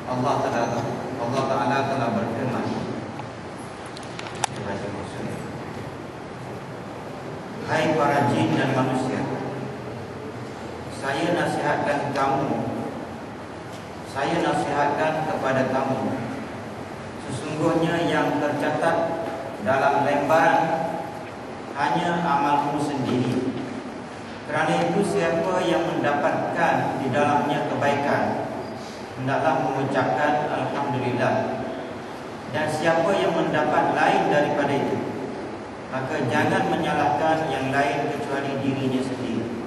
Allah Ta'ala telah berfirman, hai para jin dan manusia, saya nasihatkan kepada kamu, sesungguhnya yang tercatat dalam lembaran hanya amalmu sendiri. Kerana itu siapa yang mendapatkan di dalamnya kebaikan, hendaklah mengucapkan Alhamdulillah. Dan siapa yang mendapat lain daripada itu, maka jangan menyalahkan yang lain kecuali dirinya sendiri.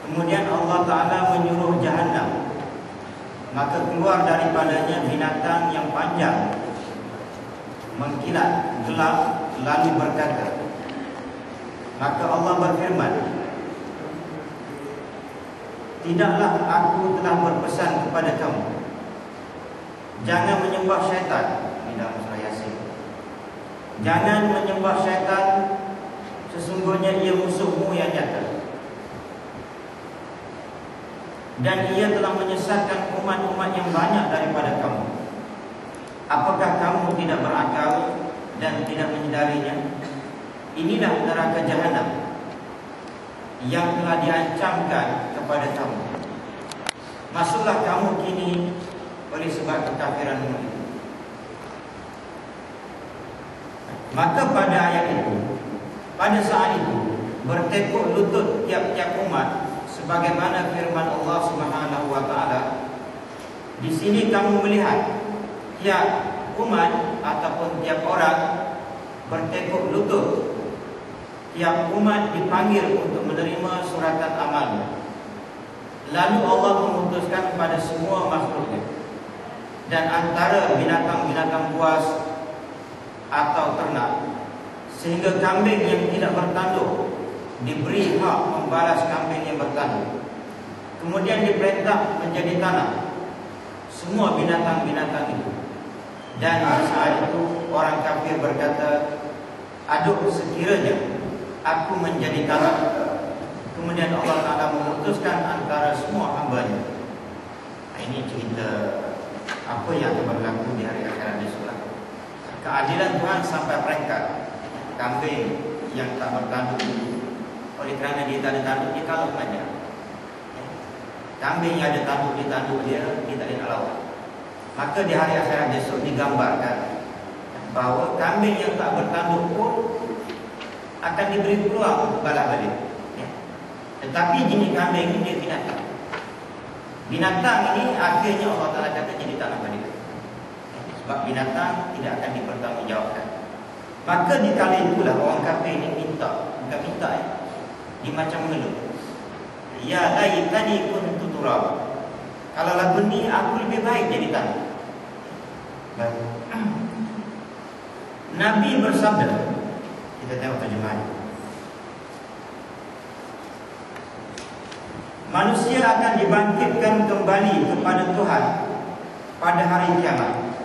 Kemudian Allah Ta'ala menyuruh Jahannam, maka keluar daripadanya binatang yang panjang, mengkilat, gelap, lalu berkata. Maka Allah berfirman, tidaklah aku telah berpesan kepada kamu, jangan menyembah syaitan. Ini dalam surah Yasin. Jangan menyembah syaitan, sesungguhnya ia musuhmu yang nyata, dan ia telah menyesatkan umat-umat yang banyak daripada kamu. Apakah kamu tidak berakal dan tidak menyadarinya? Inilah neraka Jahannam yang telah diancamkan kepada kamu. Masuklah kamu kini oleh sebab kekafiranmu itu. Maka pada ayat itu, pada saat itu, bertekuk lutut tiap-tiap umat, sebagaimana firman Allah Subhanahu wa Ta'ala. Di sini kamu melihat tiap umat ataupun tiap orang bertekuk lutut. Tiap umat dipanggil untuk menerima suratan amalnya. Lalu Allah memutuskan kepada semua makhluknya, dan antara binatang-binatang buas atau ternak, sehingga kambing yang tidak bertanduk diberi hak membalas kambing yang bertanduk. Kemudian diperintah menjadi tanah semua binatang-binatang itu. Dan saat itu orang kafir berkata, aduh, sekiranya aku menjadi tanah. Kemudian Allah Ta'ala memutuskan antara semua hamba-Nya. Ini cerita apa yang akan berlaku di hari akhirat besok. Keadilan Tuhan sampai peringkat kambing yang tak bertanduk, oleh kerana dia tak ada tanduk, dia kalah saja. Kambing yang ada tanduk, dia tanduk dia tak ada nak lawan. Maka di hari akhirat besok digambarkan bahawa kambing yang tak bertanduk pun akan diberi peluang untuk balas balik. Tetapi jenis kambing ini dia binatang. Binatang ini akhirnya Allah Ta'ala kata jadi tanah balik. Sebab binatang tidak akan dipertanggungjawabkan. Maka di kala itulah orang kafir ini minta, bukan minta dia macam mengeluh, ya laitani kuntu turab, kalau lagu ni aku lebih baik jadi tanah. Nabi bersabda, kita tengok terjemahan, manusia akan dibangkitkan kembali kepada Tuhan pada hari kiamat,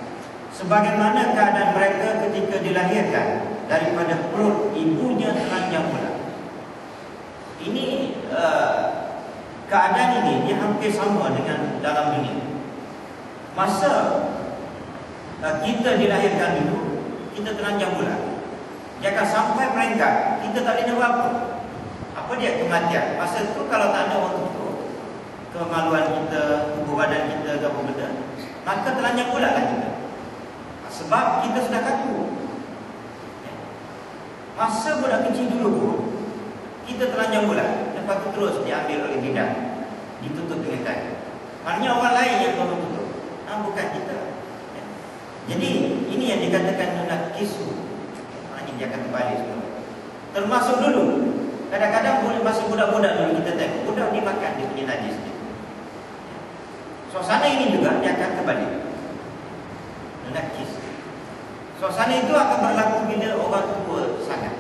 sebagaimana keadaan mereka ketika dilahirkan daripada perut ibunya telanjang bulat. Ini keadaan ini dia hampir sama dengan dalam dunia. Masa kita dilahirkan dulu, kita telanjang bulat. Dia akan sampai peringkat kita tak boleh buat apa. Apa dia? Kematian. Masa itu kalau tak ada orang tu, kemaluan kita, tubuh badan kita, apa benda, maka telanjang bulatlah kita. Sebab kita sudah kaku. Masa budak kecil dulu pun kita telanjang bulat, lepas tu terus diambil oleh bidan, ditutup dengan kain. Maknanya orang lain yang tolong tutup, bukan kita. Jadi ini yang dikatakan nak kisu. Maknanya dia akan kembali semua. Termasuk dulu, kadang-kadang masih budak-budak dulu kita tengok, budak dimakan dia punya najis. Suasana ini juga dia akan kembali. Nak kisu. Suasana itu akan berlaku bila orang tua sangat,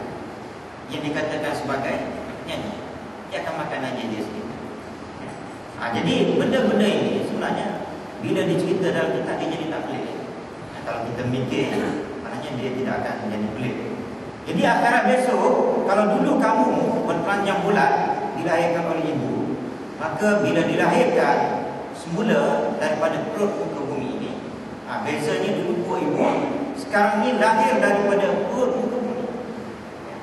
yang dikatakan sebagai nyanyi, dia akan makan aja dia sendiri. Jadi benda-benda ini sebenarnya bila dicerita dalam kitab dia jadi tak pelik. Kalau kita mikir, maknanya dia tidak akan menjadi pelik. Jadi akhirat besok, kalau dulu kamu bertelanjang bulat dilahirkan oleh ibu, maka bila dilahirkan semula daripada perut muka bumi ini. Bezanya dulu perut ibu, sekarang ni lahir daripada perut muka bumi.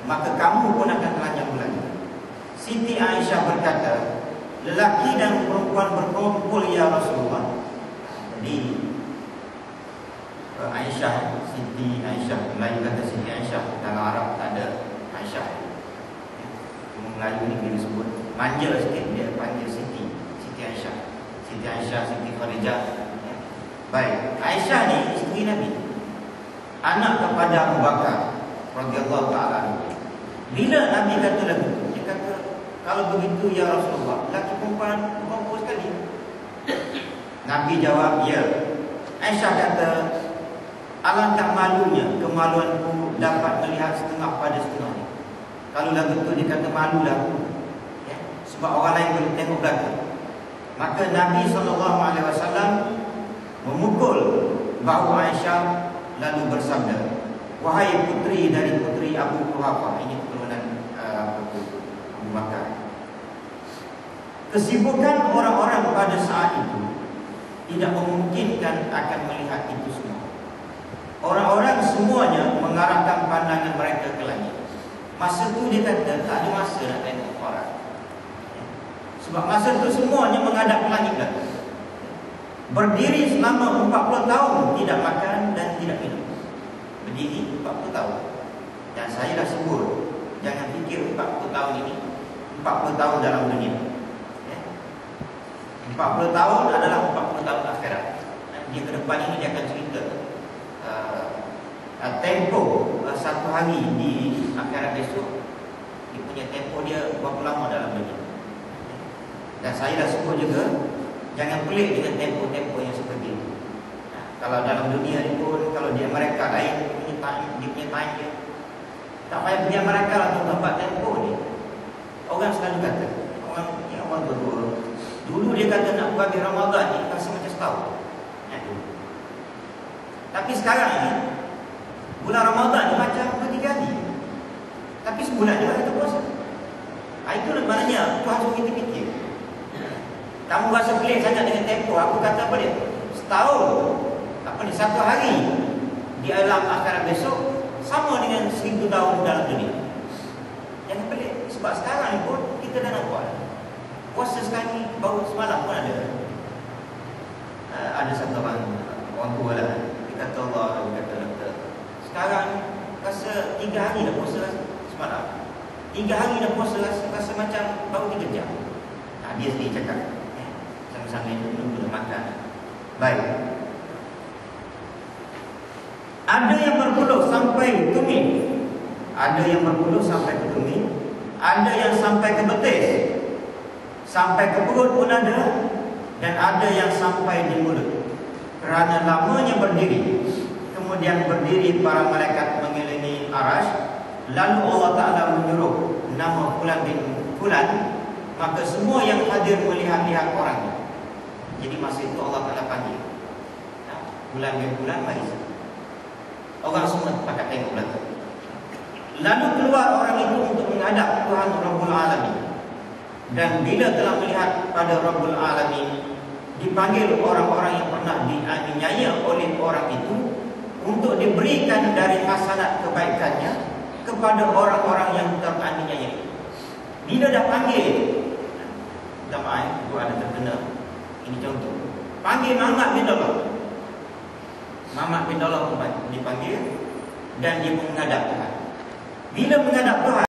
Maka kamu pun akan telanjang lagi. Siti Aisyah berkata, lelaki dan perempuan berkumpul ya Rasulullah. Jadi Aisyah, Siti Aisyah, Melayu kata Siti Aisyah, dalam Arab tak ada Aisyah. Melayu ni dia sebut manja sikit, dia panggil Siti Aisyah, Siti Aisyah, Siti Khadijah. Baik, Aisyah ni isteri Nabi, anak kepada Abu Bakar radhiyallahu taala. Bila Nabi kata lagu tu, dia kata, kalau begitu ya Rasulullah, lelaki perempuan berkumpul sekali. Nabi jawab, ya. Aisyah kata, alangkah malunya kemaluanku dapat melihat setengah pada setengah. Kalau lagu tu dia kata malulah aku, ya? Sebab orang lain boleh tengok belakang. Maka Nabi SAW memukul bahu Aisyah lalu bersabda, wahai putri dari putri Abu Quhafah. Ini keturunan Abu Bakar. Kesibukan orang-orang pada saat itu tidak memungkinkan akan melihat itu semua. Orang-orang semuanya mengarahkan pandangan mereka ke langit. Masa tu dia kata tak ada masa nak tengok orang, sebab masa tu semuanya menghadap ke langit dah. Berdiri selama 40 tahun tidak makan dan tidak minum. Berdiri 40 tahun. Dan saya dah sebut, jangan fikir 40 tahun ini 40 tahun dalam dunia, 40 tahun adalah 40 tahun akhirat. Dia ke depan ini dia akan cerita tempo satu hari di akhirat besok. Dia punya tempo dia berapa lama dalam dunia. Dan saya dah sebut juga, jangan pelik dengan tempo-tempo yang seperti itu. Kalau dalam dunia ni pun, kalau dia mereka lain, dia punya time dia, tak payah punya mereka lah untuk tempat tempo ni. Orang selalu kata, orang berdua, dulu dia kata nak bagi Ramadan ni rasa macam setahun. Tapi sekarang ni bulan Ramadan ni macam 2-3 hari, tapi sebulan dia kata puasa. Itu maknanya Tuhan suruh kita fikir. Kamu rasa pelik sangat dengan tempo, aku kata apa dia? Setahun, apa ni, satu hari di alam akhirat besok sama dengan 1000 tahun dalam dunia. Jangan pelik, sebab sekarang ni pun kita dah nampak puasa sekarang ni. Baru semalam pun ada satu orang tua lah, dia kata Allah, dia kata sekarang rasa 3 hari dah puasa semalam, 3 hari dah puasa rasa macam baru 3 jam. Dia sendiri cakap, sama-sama itu dulu makan. Baik, ada yang berpuluh sampai tumit, ada yang berpuluh sampai ke tumit, ada yang sampai ke betis, sampai ke perut pun ada, dan ada yang sampai di mulut. Kerana lamanya berdiri, kemudian berdiri para malaikat mengelilingi arash, lalu Allah Ta'ala menyuruh nama fulan bin fulan, maka semua yang hadir melihat-lihat orangnya. Jadi masa itu Allah Ta'ala panggil, fulan bin fulan, mari. Orang semua pakat tengok belakang. Lalu keluar orang itu untuk menghadap Tuhan Rabbul Alamin. Dan bila telah melihat pada Rabbul Alamin, dipanggil orang-orang yang pernah dianiaya oleh orang itu untuk diberikan dari hasanat kebaikannya kepada orang-orang yang teraniaya. Bila dah panggil, minta maaf, itu ada terkena. Ini contoh. Panggil Muhammad bin Dollah. Muhammad bin Dollah dipanggil dan dia menghadap Tuhan. Bila menghadap Tuhan,